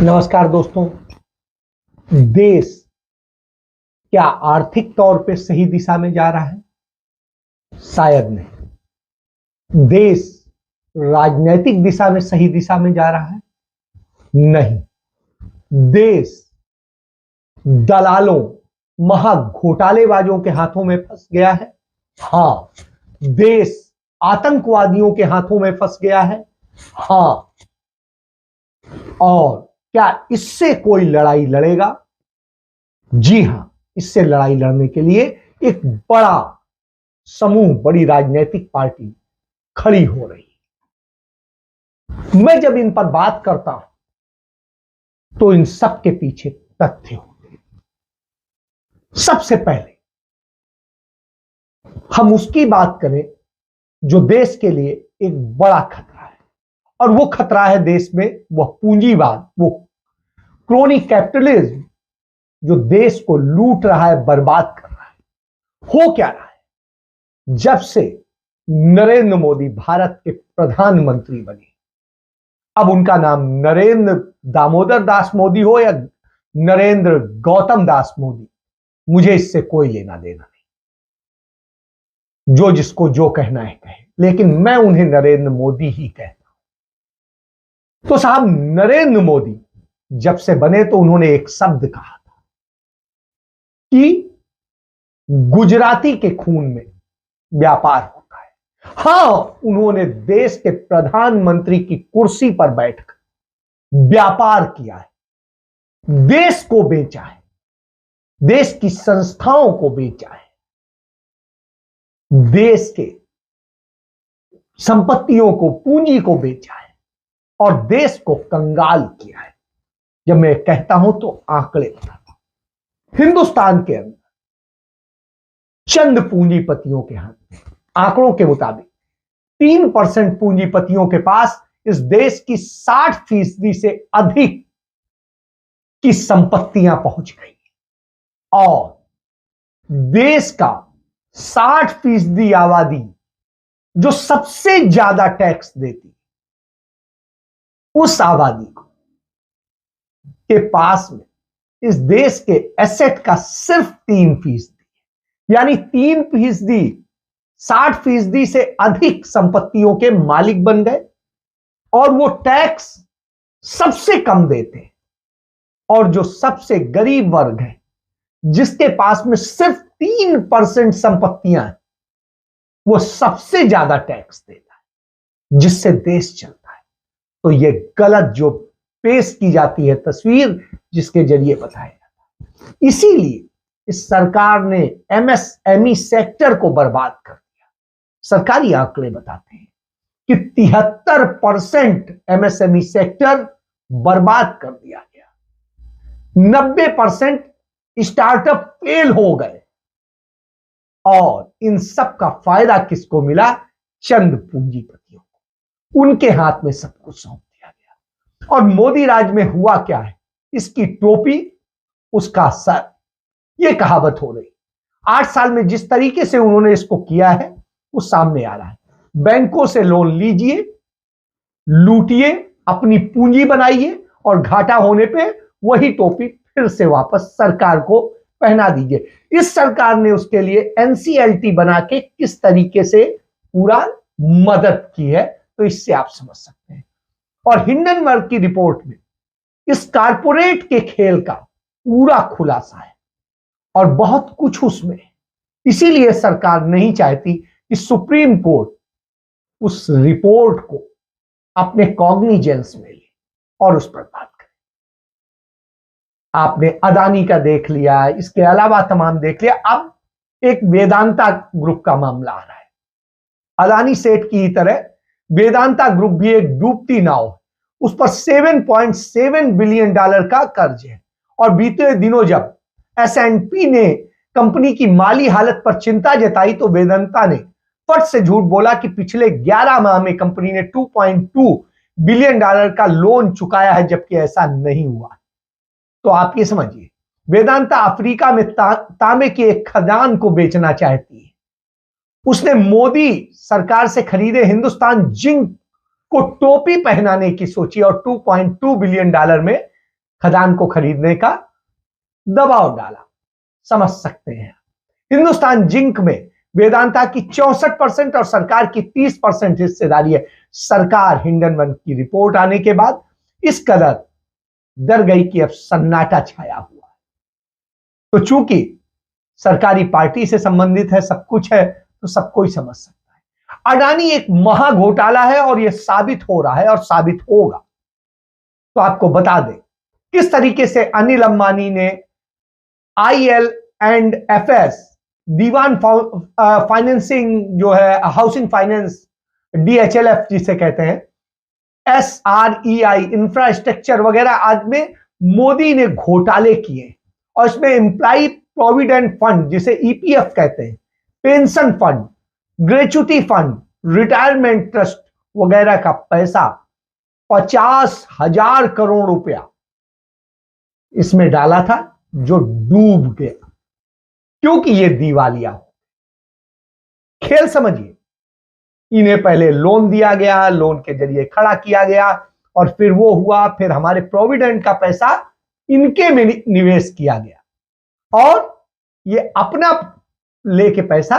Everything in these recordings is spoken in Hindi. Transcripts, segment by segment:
नमस्कार दोस्तों। देश क्या आर्थिक तौर पे सही दिशा में जा रहा है? शायद नहीं। देश राजनीतिक दिशा में सही दिशा में जा रहा है? नहीं। देश दलालों महाघोटालेबाजों के हाथों में फंस गया है? हाँ। देश आतंकवादियों के हाथों में फंस गया है? हाँ। और क्या इससे कोई लड़ाई लड़ेगा? जी हां, इससे लड़ाई लड़ने के लिए एक बड़ा समूह, बड़ी राजनीतिक पार्टी खड़ी हो रही है। मैं जब इन पर बात करता हूं तो इन सब के पीछे तथ्य होते हैं। सबसे पहले हम उसकी बात करें जो देश के लिए एक बड़ा खतरा है, और वो खतरा है देश में वह पूंजीवाद, वो क्रोनी कैपिटलिज्म जो देश को लूट रहा है, बर्बाद कर रहा है। हो क्या रहा है? जब से नरेंद्र मोदी भारत के प्रधानमंत्री बने, अब उनका नाम नरेंद्र दामोदर दास मोदी हो या नरेंद्र गौतम दास मोदी, मुझे इससे कोई लेना देना नहीं। जो जिसको जो कहना है कहे, लेकिन मैं उन्हें नरेंद्र मोदी ही कहता हूं। तो साहब, नरेंद्र मोदी जब से बने तो उन्होंने एक शब्द कहा था कि गुजराती के खून में व्यापार होता है। हां, उन्होंने देश के प्रधानमंत्री की कुर्सी पर बैठकर व्यापार किया है, देश को बेचा है, देश की संस्थाओं को बेचा है, देश के संपत्तियों को, पूंजी को बेचा है और देश को कंगाल किया है। जब मैं कहता हूं तो आंकड़े बताता हूं। हिंदुस्तान के अंदर चंद पूंजीपतियों के हाथ में, आंकड़ों के मुताबिक 3% पूंजीपतियों के पास इस देश की 60% से अधिक की संपत्तियां पहुंच गई और देश का 60% आबादी जो सबसे ज्यादा टैक्स देती, उस आबादी को के पास में इस देश के एसेट का सिर्फ 3%, यानी 3% 60% से अधिक संपत्तियों के मालिक बन गए और वो टैक्स सबसे कम देते हैं। और जो सबसे गरीब वर्ग है, जिसके पास में सिर्फ 3% संपत्तियां हैं, वो सबसे ज्यादा टैक्स देता है, जिससे देश चलता है। तो ये गलत जो पेश की जाती है तस्वीर, जिसके जरिए बताया जाता है, इसीलिए इस सरकार ने एमएसएमई सेक्टर को बर्बाद कर दिया। सरकारी आंकड़े बताते हैं कि 73% एमएसएमई सेक्टर बर्बाद कर दिया गया, 90% स्टार्टअप फेल हो गए। और इन सब का फायदा किसको मिला? चंद पूंजीपतियों को। उनके हाथ में सब कुछ सौंप दिया गया। और मोदी राज में हुआ क्या है? इसकी टोपी उसका सर, यह कहावत हो रही। 8 साल में जिस तरीके से उन्होंने इसको किया है वो सामने आ रहा है। बैंकों से लोन लीजिए, लूटिए, अपनी पूंजी बनाइए और घाटा होने पे वही टोपी फिर से वापस सरकार को पहना दीजिए। इस सरकार ने उसके लिए एनसीएलटी बना के किस तरीके से पूरा मदद की है, तो इससे आप समझ सकते हैं। और हिंडनबर्ग की रिपोर्ट में इस कारपोरेट के खेल का पूरा खुलासा है और बहुत कुछ उसमें। इसीलिए सरकार नहीं चाहती कि सुप्रीम कोर्ट उस रिपोर्ट को अपने कॉग्निजेंस में ले और उस पर बात करे। आपने अदानी का देख लिया, इसके अलावा तमाम देख लिया। अब एक वेदांता ग्रुप का मामला आ रहा है। अदानी सेठ की तरह वेदांता ग्रुप भी एक डूबती नाव है, उस पर $7.7 बिलियन का कर्ज है। और बीते दिनों जब S&P ने कंपनी की माली हालत पर चिंता जताई तो वेदांता ने फट से झूठ बोला कि पिछले 11 माह में कंपनी ने $2.2 बिलियन का लोन चुकाया है, जबकि ऐसा नहीं हुआ। तो आप ये समझिए, वेदांता अफ्रीका में तांबे की एक खदान को बेचना चाहती है। उसने मोदी सरकार से खरीदे हिंदुस्तान जिंक को टोपी पहनाने की सोची और $2.2 बिलियन में खदान को खरीदने का दबाव डाला। समझ सकते हैं। हिंदुस्तान जिंक में वेदांता की 64% और सरकार की 30% हिस्सेदारी है। सरकार हिंडनबर्ग की रिपोर्ट आने के बाद इस कदर डर गई कि अब सन्नाटा छाया हुआ है। तो चूंकि सरकारी पार्टी से संबंधित है, सब कुछ है, तो सबको ही समझ सकता है अडानी एक महा घोटाला है और यह साबित हो रहा है और साबित होगा। तो आपको बता दें किस तरीके से अनिल अंबानी ने IL&FS दीवान फाइनेंसिंग जो है, हाउसिंग फाइनेंस, DHLF जिसे कहते हैं, SREI इंफ्रास्ट्रक्चर वगैरह आज में मोदी ने घोटाले किए और इसमें एम्प्लॉय प्रोविडेंट फंड जिसे EPF कहते हैं, pension fund, gratuity fund, retirement trust वगैरह का पैसा 50,000 करोड़ रुपया इसमें डाला था जो डूब गया क्योंकि ये दिवालिया हो। खेल समझिए, इन्हें पहले लोन दिया गया, लोन के जरिए खड़ा किया गया और फिर वो हुआ, फिर हमारे प्रोविडेंट का पैसा इनके में निवेश किया गया और ये अपना लेके पैसा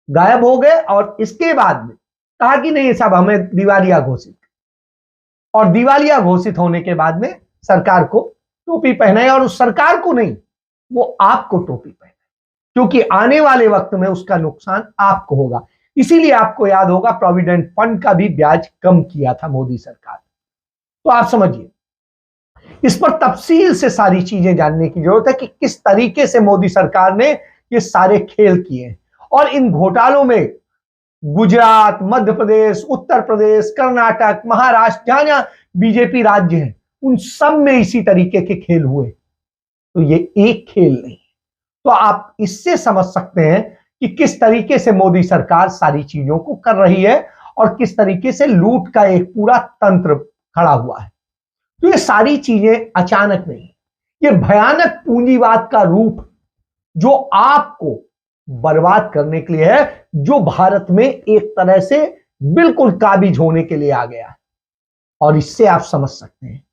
गायब हो गए और इसके बाद में कहा कि नहीं साहब हमें दिवालिया घोषित, और दिवालिया घोषित होने के बाद में सरकार को टोपी पहनाई, और उस सरकार को नहीं, वो आपको टोपी पहनाई, क्योंकि आने वाले वक्त में उसका नुकसान आपको होगा। इसीलिए आपको याद होगा प्रोविडेंट फंड का भी ब्याज कम किया था मोदी सरकार। तो आप समझिए, इस पर तफसील से सारी चीजें जानने की जरूरत है कि किस तरीके से मोदी सरकार ने ये सारे खेल किए और इन घोटालों में गुजरात, मध्य प्रदेश, उत्तर प्रदेश, कर्नाटक, महाराष्ट्र, जहां जहां बीजेपी राज्य हैं, उन सब में इसी तरीके के खेल हुए। तो ये एक खेल नहीं। तो आप इससे समझ सकते हैं कि किस तरीके से मोदी सरकार सारी चीजों को कर रही है और किस तरीके से लूट का एक पूरा तंत्र खड़ा हुआ है। तो ये सारी चीजें अचानक नहीं, ये भयानक पूंजीवाद का रूप जो आपको बर्बाद करने के लिए है, जो भारत में एक तरह से बिल्कुल काबिज होने के लिए आ गया है, और इससे आप समझ सकते हैं।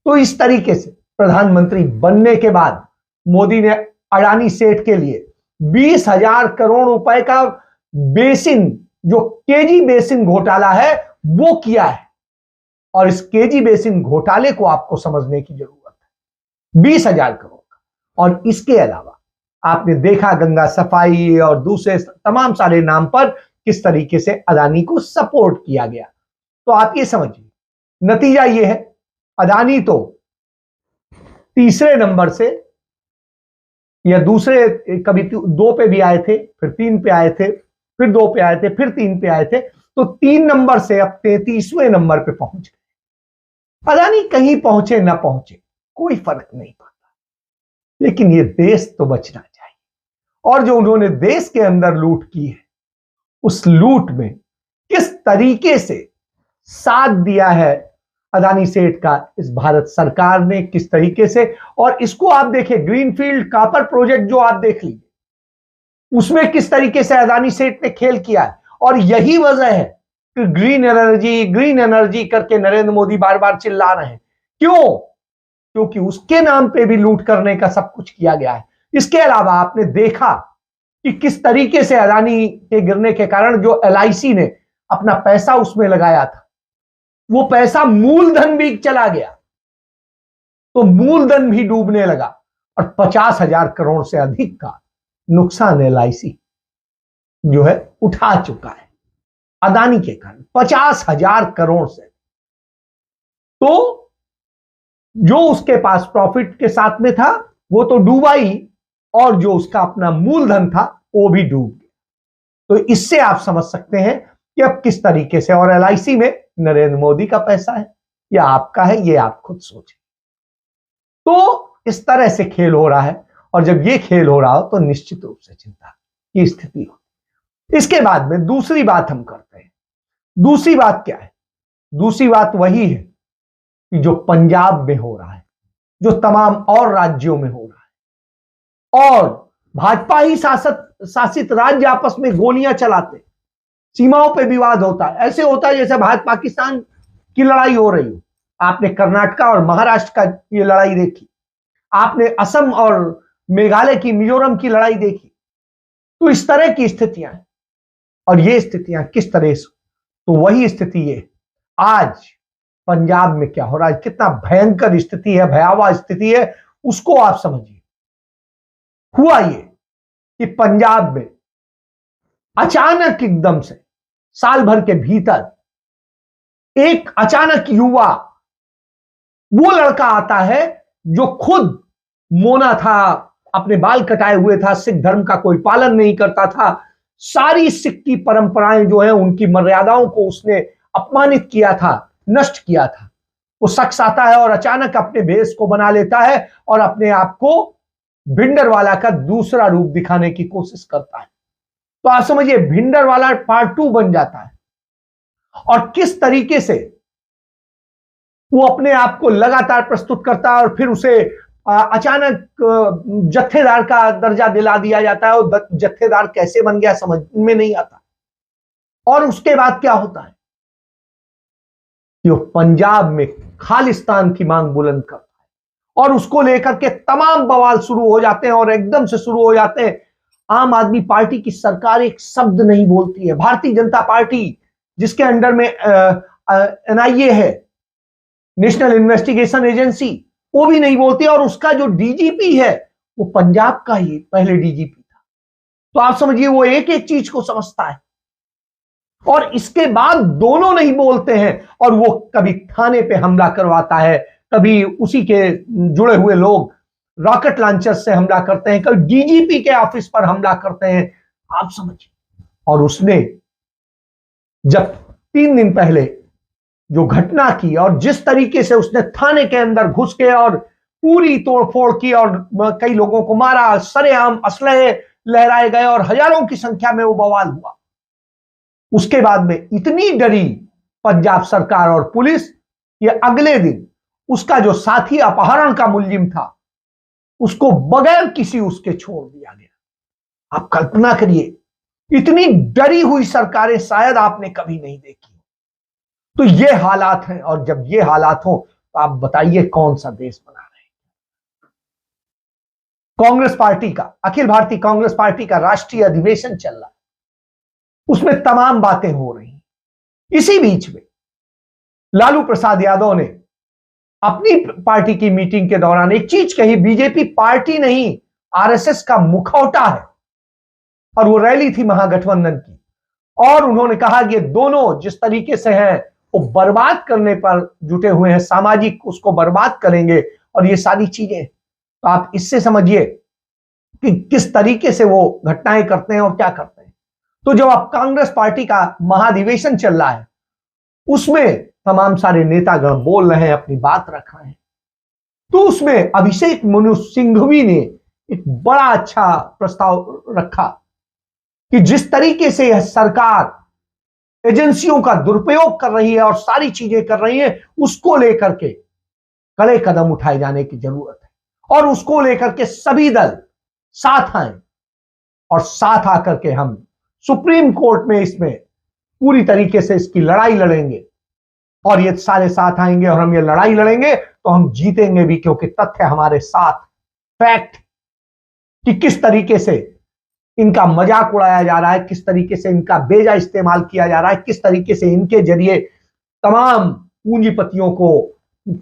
तो इस तरीके से प्रधानमंत्री बनने के बाद मोदी ने अडानी सेठ के लिए 20,000 करोड़ रुपए का बेसिन, जो केजी बेसिन घोटाला है, वो किया है। और इस केजी बेसिन घोटाले को आपको समझने की जरूरत है, 20,000 करोड़ का। और इसके अलावा आपने देखा गंगा सफाई और दूसरे तमाम सारे नाम पर किस तरीके से अडानी को सपोर्ट किया गया। तो आप ये समझिए, नतीजा ये है, अडानी तो तीसरे नंबर से या दूसरे, कभी 2 पे भी आए थे, फिर 3 पे आए थे, फिर 2 पे आए थे, फिर 3 पे आए थे, तो 3 नंबर से अब 33वें नंबर पे पहुंच गए। अडानी कहीं पहुंचे ना पहुंचे कोई फर्क नहीं पड़ता, लेकिन ये देश तो बचना चाहिए। और जो उन्होंने देश के अंदर लूट की है, उस लूट में किस तरीके से साथ दिया है अडानी सेठ का इस भारत सरकार ने, किस तरीके से। और इसको आप देखिए, ग्रीनफील्ड कॉपर प्रोजेक्ट जो आप देख लीजिए, उसमें किस तरीके से अडानी सेठ ने खेल किया है। और यही वजह है कि ग्रीन एनर्जी करके नरेंद्र मोदी बार बार चिल्ला रहे हैं। क्यों? क्योंकि उसके नाम पे भी लूट करने का सब कुछ किया गया है। इसके अलावा आपने देखा कि किस तरीके से अडानी के गिरने के कारण जो LIC ने अपना पैसा उसमें लगाया था, वो पैसा मूलधन भी चला गया, तो मूलधन भी डूबने लगा और 50,000 करोड़ से अधिक का नुकसान LIC जो है उठा चुका है अडानी के कारण, 50,000 करोड़ से। तो जो उसके पास प्रॉफिट के साथ में था वो तो डूबा ही, और जो उसका अपना मूलधन था वो भी डूब गया। तो इससे आप समझ सकते हैं कि अब किस तरीके से, और LIC में नरेंद्र मोदी का पैसा है या आपका है, ये आप खुद सोचें। तो इस तरह से खेल हो रहा है, और जब ये खेल हो रहा हो तो निश्चित रूप से चिंता की स्थिति हो। इसके बाद में दूसरी बात हम करते हैं। दूसरी बात क्या है? दूसरी बात वही है कि जो पंजाब में हो रहा है, जो तमाम और राज्यों में हो रहा है, और भाजपा ही शासित राज्य आपस में गोलियां चलाते, सीमाओं पे विवाद होता है। ऐसे होता है जैसे भारत पाकिस्तान की लड़ाई हो रही हो, आपने कर्नाटका और महाराष्ट्र का ये लड़ाई देखी, आपने असम और मेघालय की, मिजोरम की लड़ाई देखी। तो इस तरह की स्थितियां हैं। और ये स्थितियां किस तरह से, तो वही स्थिति है आज पंजाब में क्या हो रहा है, कितना भयंकर स्थिति है, भयावह स्थिति है, उसको आप समझिए। हुआ ये कि पंजाब में अचानक एकदम से साल भर के भीतर एक अचानक युवा, वो लड़का आता है जो खुद मोना था, अपने बाल कटाए हुए था, सिख धर्म का कोई पालन नहीं करता था, सारी सिख की परंपराएं जो है उनकी मर्यादाओं को उसने अपमानित किया था, नष्ट किया था। वो शख्स आता है और अचानक अपने भेष को बना लेता है और अपने आप को भिंडरवाला का दूसरा रूप दिखाने की कोशिश करता है। तो आप समझिए भिंडरवाला पार्ट 2 बन जाता है। और किस तरीके से वो अपने आप को लगातार प्रस्तुत करता है और फिर उसे अचानक जत्थेदार का दर्जा दिला दिया जाता है और जत्थेदार कैसे बन गया समझ में नहीं आता। और उसके बाद क्या होता है कि वो पंजाब में खालिस्तान की मांग बुलंद करता है और उसको लेकर के तमाम बवाल शुरू हो जाते हैं और एकदम से शुरू हो जाते हैं। आम आदमी पार्टी की सरकार एक शब्द नहीं बोलती है। भारतीय जनता पार्टी जिसके अंडर में NIA है, नेशनल इन्वेस्टिगेशन एजेंसी, वो भी नहीं बोलती और उसका जो DGP है वो पंजाब का ही पहले DGP था। तो आप समझिए वो एक एक चीज को समझता है और इसके बाद दोनों नहीं बोलते हैं और वो कभी थाने पे हमला करवाता है, कभी उसी के जुड़े हुए लोग रॉकेट लॉन्चर से हमला करते हैं, कभी DGP के ऑफिस पर हमला करते हैं। आप समझिए। और उसने जब 3 दिन पहले जो घटना की और जिस तरीके से उसने थाने के अंदर घुस के और पूरी तोड़फोड़ की और कई लोगों को मारा, सरेआम असलहे लहराए गए और हजारों की संख्या में वो बवाल हुआ, उसके बाद में इतनी डरी पंजाब सरकार और पुलिस, ये अगले दिन उसका जो साथी अपहरण का मुलजिम था उसको बगैर किसी उसके छोड़ दिया गया। आप कल्पना करिए, इतनी डरी हुई सरकारें शायद आपने कभी नहीं देखी। तो ये हालात हैं और जब ये हालात हो तो आप बताइए कौन सा देश बना रहे हैं। कांग्रेस पार्टी का, अखिल भारतीय कांग्रेस पार्टी का राष्ट्रीय अधिवेशन चल रहा है, उसमें तमाम बातें हो रही हैं। इसी बीच में लालू प्रसाद यादव ने अपनी पार्टी की मीटिंग के दौरान एक चीज कही, बीजेपी पार्टी नहीं RSS का मुखौटा है। और वो रैली थी महागठबंधन की और उन्होंने कहा कि ये दोनों जिस तरीके से हैं वो बर्बाद करने पर जुटे हुए हैं, सामाजिक उसको बर्बाद करेंगे और ये सारी चीजें। तो आप इससे समझिए कि किस तरीके से वो घटनाएं करते हैं और क्या करते हैं। तो जब आप कांग्रेस पार्टी का महाधिवेशन चल रहा है उसमें तमाम सारे नेतागण बोल रहे हैं, अपनी बात रख रहे हैं, तो उसमें अभिषेक मनु सिंघवी ने एक बड़ा अच्छा प्रस्ताव रखा कि जिस तरीके से यह सरकार एजेंसियों का दुरुपयोग कर रही है और सारी चीजें कर रही है, उसको लेकर के कड़े कदम उठाए जाने की जरूरत है और उसको लेकर के सभी दल साथ आए और साथ आकर के हम सुप्रीम कोर्ट में इसमें पूरी तरीके से इसकी लड़ाई लड़ेंगे। और ये सारे साथ आएंगे और हम ये लड़ाई लड़ेंगे तो हम जीतेंगे भी, क्योंकि तथ्य हमारे साथ, फैक्ट कि किस तरीके से इनका मजाक उड़ाया जा रहा है, किस तरीके से इनका बेजा इस्तेमाल किया जा रहा है, किस तरीके से इनके जरिए तमाम पूंजीपतियों को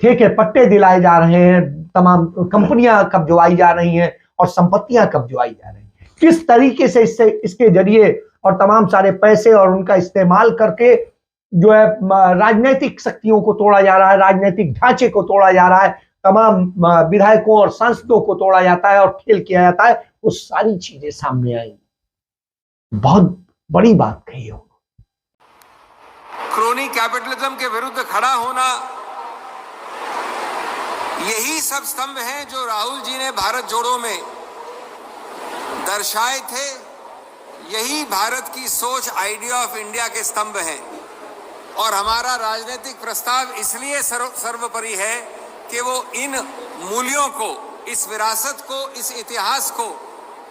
ठेके पट्टे दिलाए जा रहे हैं, तमाम कंपनियां कब्जवाई जा रही हैं और संपत्तियां कब्जवाई जा रही हैं, किस तरीके से इसके जरिए और तमाम सारे पैसे और उनका इस्तेमाल करके जो है राजनीतिक शक्तियों को तोड़ा जा रहा है, राजनीतिक ढांचे को तोड़ा जा रहा है, तमाम विधायकों और सांसदों को तोड़ा जाता है और खेल किया जाता है। वो सारी चीजें सामने आई। बहुत बड़ी बात कही है। क्रोनी कैपिटलिज्म के विरुद्ध खड़ा होना, यही सब स्तंभ हैं जो राहुल जी ने भारत जोड़ो में दर्शाए थे। यही भारत की सोच, आइडिया ऑफ इंडिया के स्तंभ हैं और हमारा राजनीतिक प्रस्ताव इसलिए सर्वोपरि है कि वो इन मूल्यों को, इस विरासत को, इस इतिहास को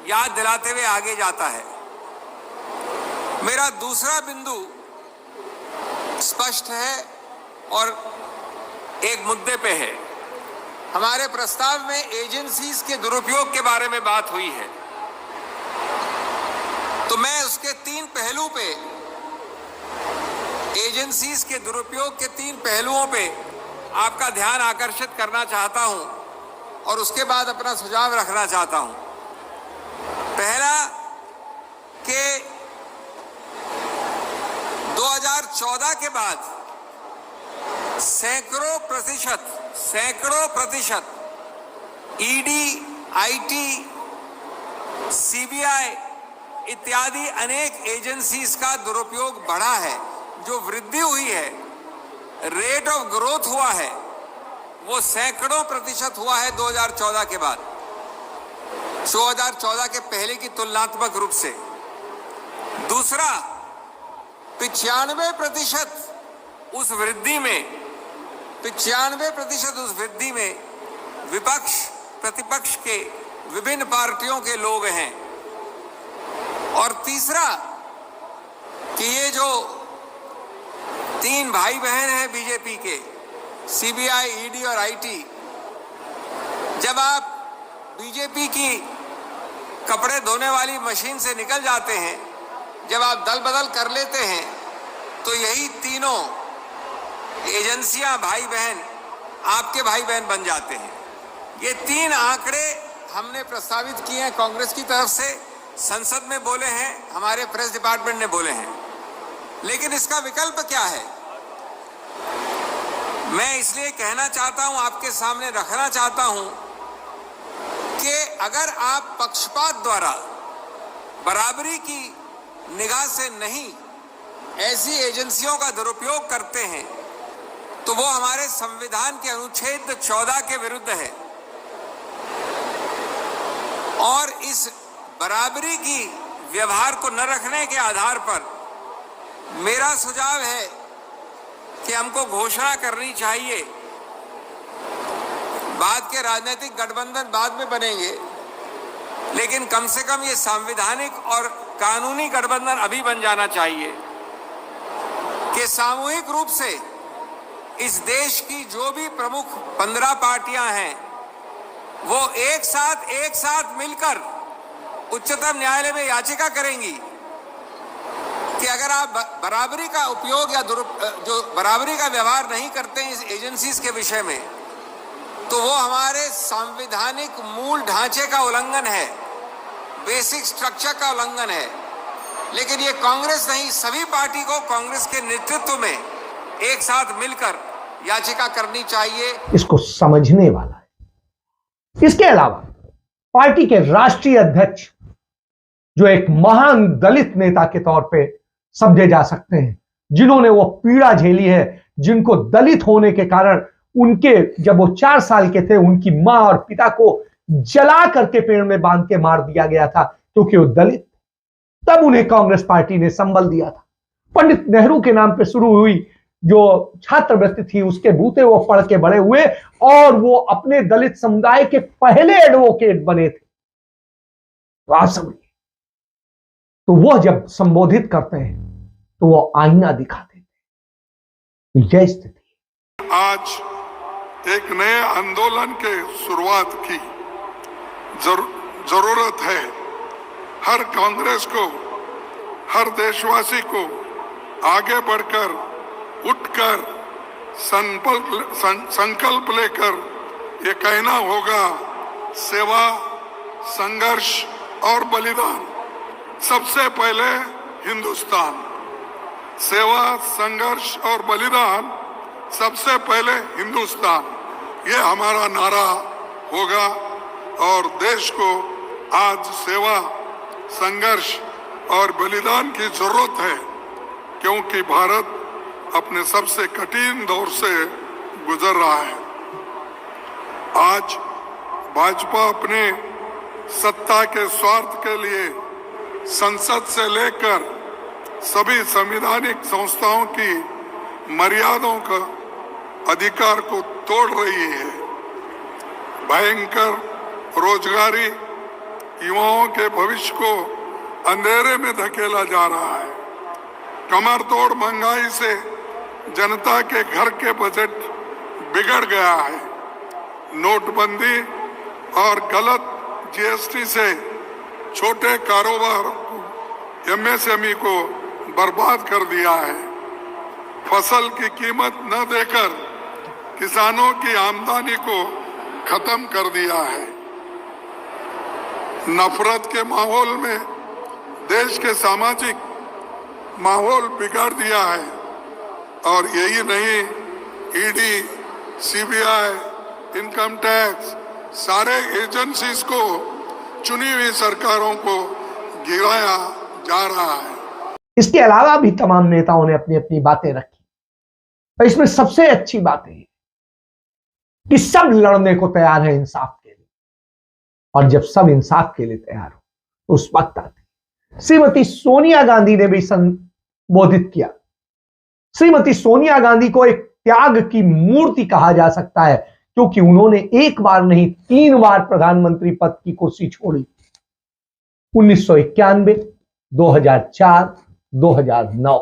याद दिलाते हुए आगे जाता है। मेरा दूसरा बिंदु स्पष्ट है और एक मुद्दे पे है। हमारे प्रस्ताव में एजेंसीज के दुरुपयोग के बारे में बात हुई है, तो मैं उसके 3 पहलू पे, एजेंसीज के दुरुपयोग के 3 पहलुओं पे आपका ध्यान आकर्षित करना चाहता हूं और उसके बाद अपना सुझाव रखना चाहता हूं। पहला कि 2014 के बाद सैकड़ों प्रतिशत ईडी, आईटी, सीबीआई इत्यादि अनेक एजेंसीज का दुरुपयोग बढ़ा है। जो वृद्धि हुई है, रेट ऑफ ग्रोथ हुआ है, वो सैकड़ों प्रतिशत हुआ है 2014 के बाद, 2014 के पहले की तुलनात्मक रूप से। दूसरा, 95% उस वृद्धि में विपक्ष प्रतिपक्ष के विभिन्न पार्टियों के लोग हैं। और तीसरा कि ये जो 3 भाई बहन हैं बीजेपी के, सीबीआई, ईडी और आईटी, जब आप बीजेपी की कपड़े धोने वाली मशीन से निकल जाते हैं, जब आप दल बदल कर लेते हैं, तो यही तीनों एजेंसियां भाई बहन आपके भाई बहन बन जाते हैं। ये 3 आंकड़े हमने प्रस्तावित किए हैं कांग्रेस की तरफ से, संसद में बोले हैं, हमारे प्रेस डिपार्टमेंट ने बोले हैं। लेकिन इसका विकल्प क्या है? मैं इसलिए कहना चाहता हूं, आपके सामने रखना चाहता हूं कि अगर आप पक्षपात द्वारा बराबरी की निगाह से नहीं ऐसी एजेंसियों का दुरुपयोग करते हैं, तो वो हमारे संविधान के अनुच्छेद 14 के विरुद्ध है। और इस बराबरी की व्यवहार को न रखने के आधार पर मेरा सुझाव है कि हमको घोषणा करनी चाहिए। बाद के राजनीतिक गठबंधन बाद में बनेंगे, लेकिन कम से कम ये संवैधानिक और कानूनी गठबंधन अभी बन जाना चाहिए कि सामूहिक रूप से इस देश की जो भी प्रमुख 15 पार्टियां हैं, वो एक साथ मिलकर उच्चतम न्यायालय में याचिका करेंगी कि अगर आप बराबरी का उपयोग या जो बराबरी का व्यवहार नहीं करते हैं इस एजेंसीज के विषय में, तो वो हमारे संवैधानिक मूल ढांचे का उल्लंघन है, बेसिक स्ट्रक्चर का उल्लंघन है। लेकिन ये कांग्रेस नहीं, सभी पार्टी को कांग्रेस के नेतृत्व में एक साथ मिलकर याचिका करनी चाहिए। इसको समझने वाला है। इसके अलावा पार्टी के राष्ट्रीय अध्यक्ष, जो एक महान दलित नेता के तौर पे समझे जा सकते हैं, जिन्होंने वो पीड़ा झेली है, जिनको दलित होने के कारण उनके, जब वो 4 साल के थे, उनकी मां और पिता को जला करके पेड़ में बांध के मार दिया गया था क्योंकि वो दलित। तब उन्हें कांग्रेस पार्टी ने संबल दिया था। पंडित नेहरू के नाम पे शुरू हुई जो छात्रवृत्ति थी, उसके बूते वो पढ़ के बड़े हुए और वो अपने दलित समुदाय के पहले एडवोकेट बने थे। तो आप समझिए, तो वह जब संबोधित करते हैं तो वो आईना दिखाते थे। तो यह स्थिति आज एक नए आंदोलन के शुरुआत की जरूरत है। हर कांग्रेस को, हर देशवासी को आगे बढ़कर, उठकर संकल्प लेकर ये कहना होगा, सेवा, संघर्ष और बलिदान। सबसे पहले हिंदुस्तान, सेवा, संघर्ष और बलिदान, सबसे पहले हिंदुस्तान, ये हमारा नारा होगा। और देश को आज सेवा, संघर्ष और बलिदान की जरूरत है, क्योंकि भारत अपने सबसे कठिन दौर से गुजर रहा है। आज भाजपा अपने सत्ता के स्वार्थ के लिए संसद से लेकर सभी संवैधानिक संस्थाओं की मर्यादाओं का अधिकार को तोड़ रही है। भयंकर रोजगारी युवाओं के भविष्य को अंधेरे में धकेला जा रहा है। कमर तोड़ महंगाई से जनता के घर के बजट बिगड़ गया है। नोटबंदी और गलत जीएसटी से छोटे कारोबार एमएसएमई को बर्बाद कर दिया है। फसल की कीमत न देकर किसानों की आमदनी को खत्म कर दिया है। नफरत के माहौल में देश के सामाजिक माहौल बिगाड़ दिया है। और यही नहीं, ईडी, सीबीआई, इनकम टैक्स, सारे एजेंसीज को चुनी हुई सरकारों को गिराया जा रहा है। इसके अलावा भी तमाम नेताओं ने अपनी अपनी बातें रखी और इसमें सबसे अच्छी बात है कि सब लड़ने को तैयार है इंसाफ के लिए, और जब सब इंसाफ के लिए तैयार हो तो उस वक्त आते। श्रीमती सोनिया गांधी ने भी संबोधित किया। श्रीमती सोनिया गांधी को एक त्याग की मूर्ति कहा जा सकता है, क्योंकि उन्होंने एक बार नहीं 3 बार प्रधानमंत्री पद की कुर्सी छोड़ी। 1991, 2004, 2009।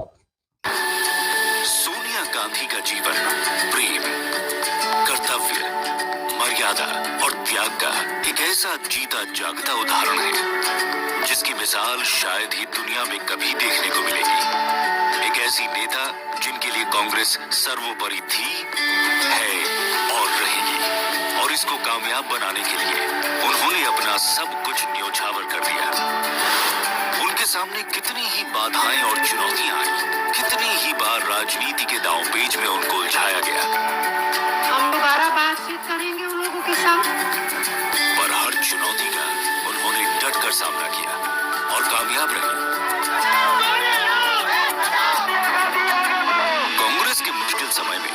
सोनिया गांधी का जीवन प्रेम, कर्तव्य, मर्यादा और त्याग का एक ऐसा जीता जागता उदाहरण है जिसकी मिसाल शायद ही दुनिया में कभी देखने को मिलेगी। एक ऐसी नेता जिनके लिए कांग्रेस सर्वोपरि थी, है और रहेगी, और इसको कामयाब बनाने के लिए उन्होंने अपना सब कुछ न्योछावर कर दिया। उनके सामने कितनी ही बाधाएं और चुनौतियां आई, कितनी ही बार राजनीति के दांवपेच में उनको उलझाया गया। हम दोबारा बातचीत करेंगे उन लोगों के साथ, पर हर चुनौती का उन्होंने डट कर सामना किया और कामयाब रहे। कांग्रेस के मुश्किल समय में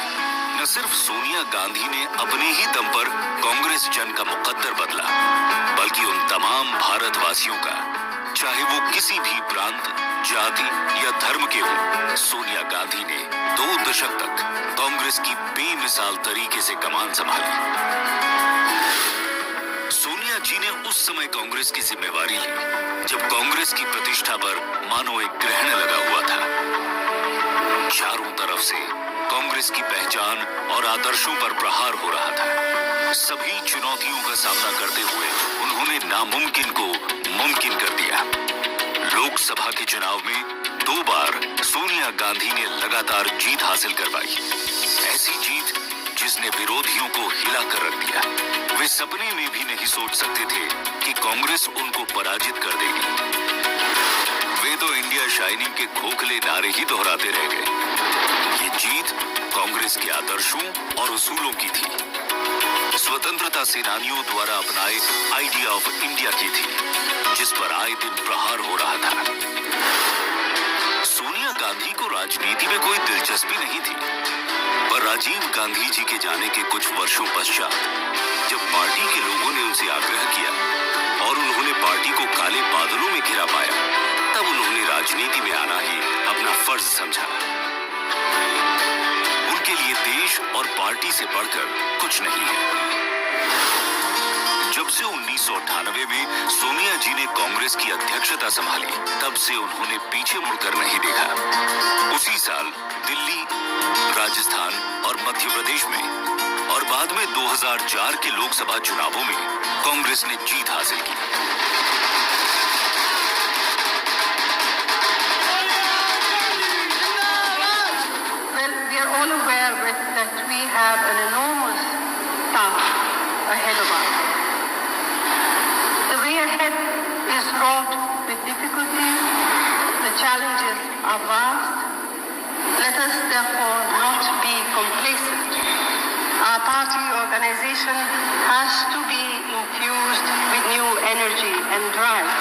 न सिर्फ सोनिया गांधी ने अपने ही दम पर कांग्रेस जन का मुकद्दर बदला, बल्कि उन तमाम भारतवासियों का, चाहे वो किसी भी प्रांत, जाति या धर्म के हों, सोनिया गांधी ने 2 दशक तक कांग्रेस की बेमिसाल तरीके से कमान संभाली। सोनिया जी ने उस समय कांग्रेस की जिम्मेवारी ली जब कांग्रेस की प्रतिष्ठा पर मानो एक ग्रहण लगा हुआ था। चारों तरफ से कांग्रेस की पहचान और आदर्शों पर प्रहार हो रहा था। सभी चुनौतियों का सामना करते हुए उन्होंने नामुमकिन को मुमकिन कर दिया। लोकसभा के चुनाव में 2 बार सोनिया गांधी ने लगातार जीत हासिल करवाई। ऐसी जीत जिसने विरोधियों को हिला कर रख दिया। वे सपने में भी नहीं सोच सकते थे कि कांग्रेस उनको पराजित कर देगी। वे तो इंडिया शाइनिंग के खोखले नारे ही दोहराते रह गए। ये जीत कांग्रेस के आदर्शों और उसूलों की थी, स्वतंत्रता सेनानियों द्वारा अपनाए आइडिया ऑफ इंडिया की थी, जिस पर आए दिन प्रहार हो रहा था। सोनिया गांधी को राजनीति में कोई दिलचस्पी नहीं थी, पर राजीव गांधी जी के जाने के कुछ वर्षों पश्चात जब पार्टी के लोगों ने उनसे आग्रह किया और उन्होंने पार्टी को काले बादलों में घिरा पाया, तब उन्होंने राजनीति में आना ही अपना फर्ज समझा। उनके लिए देश और पार्टी से बढ़कर कुछ नहीं है। जब से 1998 में सोनिया जी ने कांग्रेस की अध्यक्षता संभाली, तब से उन्होंने पीछे मुड़कर नहीं देखा। उसी साल दिल्ली, राजस्थान और मध्य प्रदेश में और बाद में 2004 के लोकसभा चुनावों में कांग्रेस ने जीत हासिल की। well, we are all aware that we have an enormous task ahead of us. The way ahead is fraught with difficulties. The challenges are vast. Let us therefore not be complacent. Our party organization has to be infused with new energy and drive.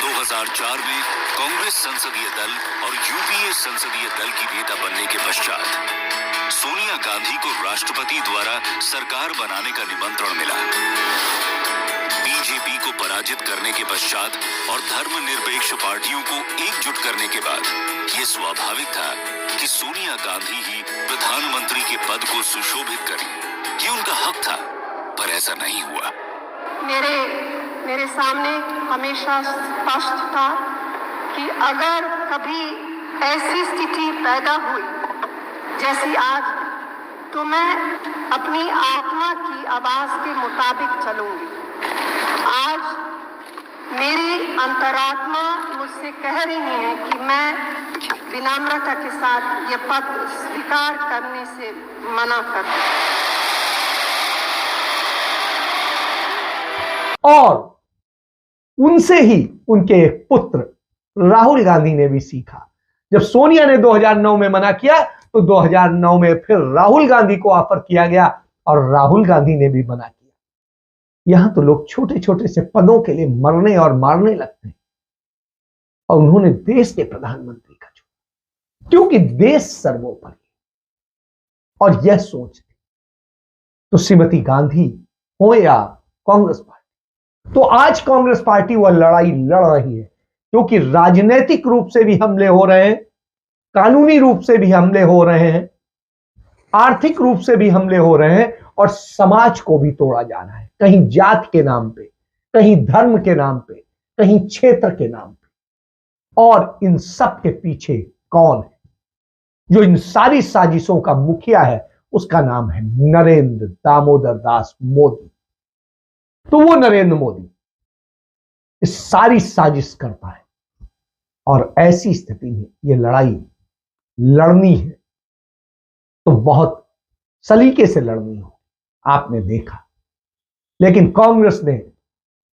2004 में कांग्रेस संसदीय दल और यूपीए संसदीय दल की नेता बनने के पश्चात सोनिया गांधी को राष्ट्रपति द्वारा सरकार बनाने का निमंत्रण मिला। बीजेपी को पराजित करने के पश्चात और धर्मनिरपेक्ष पार्टियों को एकजुट करने के बाद ये स्वाभाविक था कि सोनिया गांधी ही प्रधानमंत्री के पद को सुशोभित करें। ये उनका हक था, पर ऐसा नहीं हुआ। मेरे सामने हमेशा स्पष्ट था कि अगर कभी ऐसी स्थिति पैदा हुई जैसी आज तो मैं अपनी आत्मा की आवाज के मुताबिक चलूंगी। आज मेरी अंतरात्मा मुझसे कह रही है कि मैं विनम्रता के साथ ये पद स्वीकार करने से मना करती हूं। और उनसे ही उनके एक पुत्र राहुल गांधी ने भी सीखा। जब सोनिया ने 2009 में मना किया तो 2009 में फिर राहुल गांधी को ऑफर किया गया और राहुल गांधी ने भी मना किया। यहां तो लोग छोटे छोटे से पदों के लिए मरने और मारने लगते हैं और उन्होंने देश के प्रधानमंत्री का चुना क्योंकि देश सर्वोपरि और यह सोच तो श्रीमती गांधी हो या कांग्रेस पार्टी, तो आज कांग्रेस पार्टी वह लड़ाई लड़ रही है क्योंकि राजनीतिक रूप से भी हमले हो रहे हैं, कानूनी रूप से भी हमले हो रहे हैं, आर्थिक रूप से भी हमले हो रहे हैं और समाज को भी तोड़ा जा रहा है, कहीं जात के नाम पे, कहीं धर्म के नाम पे, कहीं क्षेत्र के नाम पे। और इन सब के पीछे कौन है? जो इन सारी साजिशों का मुखिया है उसका नाम है नरेंद्र दामोदर दास मोदी। तो वो नरेंद्र मोदी इस सारी साजिश करता है और ऐसी स्थिति में ये लड़ाई लड़नी है तो बहुत सलीके से लड़नी हो, आपने देखा। लेकिन कांग्रेस ने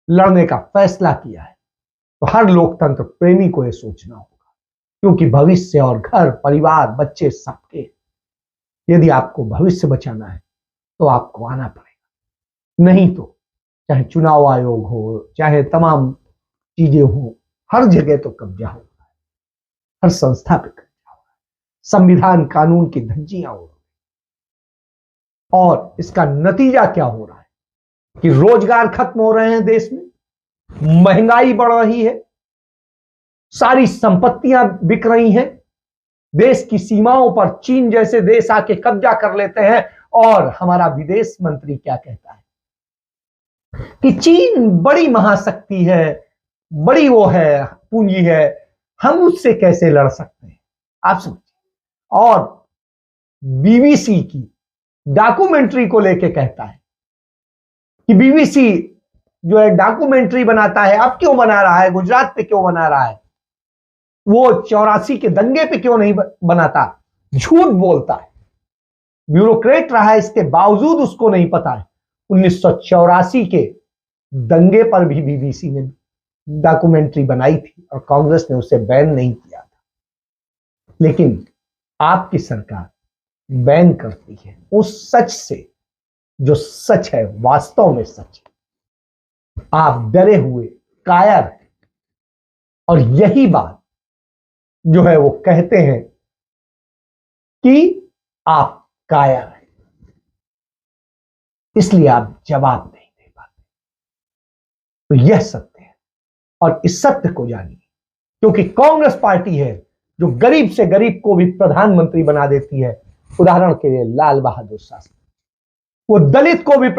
लड़ने का फैसला किया है तो हर लोकतंत्र प्रेमी को यह सोचना होगा क्योंकि भविष्य और घर परिवार बच्चे सबके, यदि आपको भविष्य बचाना है तो आपको आना पड़ेगा। नहीं तो चाहे चुनाव आयोग हो, चाहे तमाम चीजें हो, हर जगह तो कब्जा हो रहा है, हर संस्था पे कब्जा हो रहा है, संविधान कानून की धज्जियां हो रही है। और इसका नतीजा क्या हो रहा है कि रोजगार खत्म हो रहे हैं देश में, महंगाई बढ़ रही है, सारी संपत्तियां बिक रही हैं, देश की सीमाओं पर चीन जैसे देश आके कब्जा कर लेते हैं। और हमारा विदेश मंत्री क्या कहता है कि चीन बड़ी महाशक्ति है, बड़ी वो है, पूंजी है, हम उससे कैसे लड़ सकते हैं, आप समझिए। और बीबीसी की डॉक्यूमेंट्री को लेके कहता है कि बीबीसी जो है डॉक्यूमेंट्री बनाता है, अब क्यों बना रहा है, गुजरात पे क्यों बना रहा है, वो 84 के दंगे पे क्यों नहीं बनाता, झूठ बोलता है। ब्यूरोक्रेट रहा है, इसके बावजूद उसको नहीं पता है 1984 के दंगे पर भी बीबीसी ने डॉक्यूमेंट्री बनाई थी और कांग्रेस ने उसे बैन नहीं किया था। लेकिन आपकी सरकार बैन करती है उस सच से जो सच है, वास्तव में सच है। आप डरे हुए कायर हैं और यही बात जो है वो कहते हैं कि आप कायर हैं, इसलिए आप जवाब नहीं दे पाते। तो यह सत्य है और इस सत्य को जानिए क्योंकि कांग्रेस पार्टी है जो गरीब से गरीब को भी प्रधानमंत्री बना देती है। उदाहरण के लिए लाल बहादुर शास्त्री, वो दलित को भी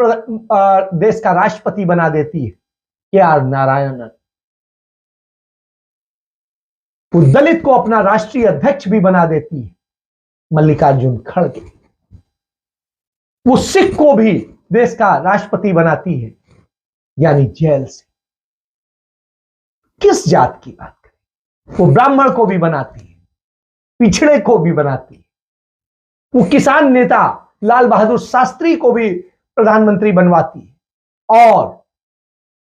देश का राष्ट्रपति बना देती है। के.आर. नारायणन, वो दलित को अपना राष्ट्रीय अध्यक्ष भी बना देती है। मल्लिकार्जुन खड़गे, वो सिख को भी देश का राष्ट्रपति बनाती है, यानी जेल से। किस जात की बात करें, वो ब्राह्मण को भी बनाती है, पिछड़े को भी बनाती है। वो किसान नेता लाल बहादुर शास्त्री को भी प्रधानमंत्री बनवाती है और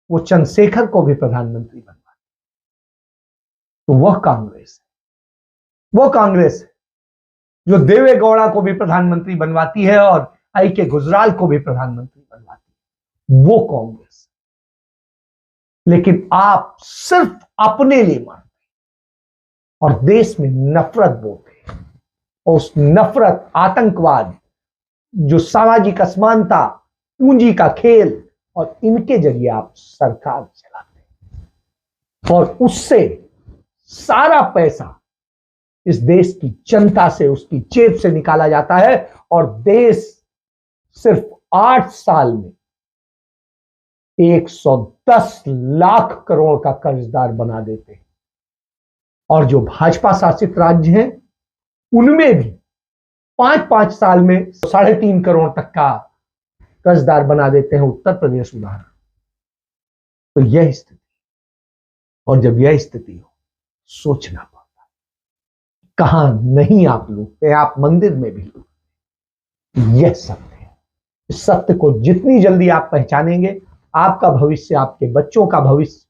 वो चंद्रशेखर को भी प्रधानमंत्री बनवाती है। तो वह कांग्रेस है, वो कांग्रेस है जो देवे गौड़ा को भी प्रधानमंत्री बनवाती है और आई.के. गुजराल को भी प्रधानमंत्री बनवाती है, वो कांग्रेस। लेकिन आप सिर्फ अपने लिए मानते और देश में नफरत बोलते हैं और उस नफरत, आतंकवाद, जो सामाजिक असमानता, पूंजी का खेल और इनके जरिए आप सरकार चलाते हैं और उससे सारा पैसा इस देश की जनता से, उसकी जेब से निकाला जाता है और देश सिर्फ 8 साल में 110 लाख करोड़ का कर्जदार बना देते हैं। और जो भाजपा शासित राज्य हैं उनमें भी 5-5 साल में 3.5 करोड़ तक का कर्जदार बना देते हैं उत्तर प्रदेश उदाहरण। तो यह स्थिति, और जब यह स्थिति हो, सोचना पड़ता है कहां नहीं आप लूटते, आप मंदिर में भी लूटते। यह सत्य है। इस सत्य को जितनी जल्दी आप पहचानेंगे, आपका भविष्य, आपके बच्चों का भविष्य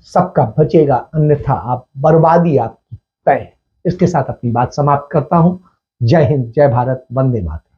सबका बचेगा, अन्यथा आप बर्बादी आपकी तय है। इसके साथ अपनी बात समाप्त करता हूं। जय हिंद, जय भारत, वंदे मातरम।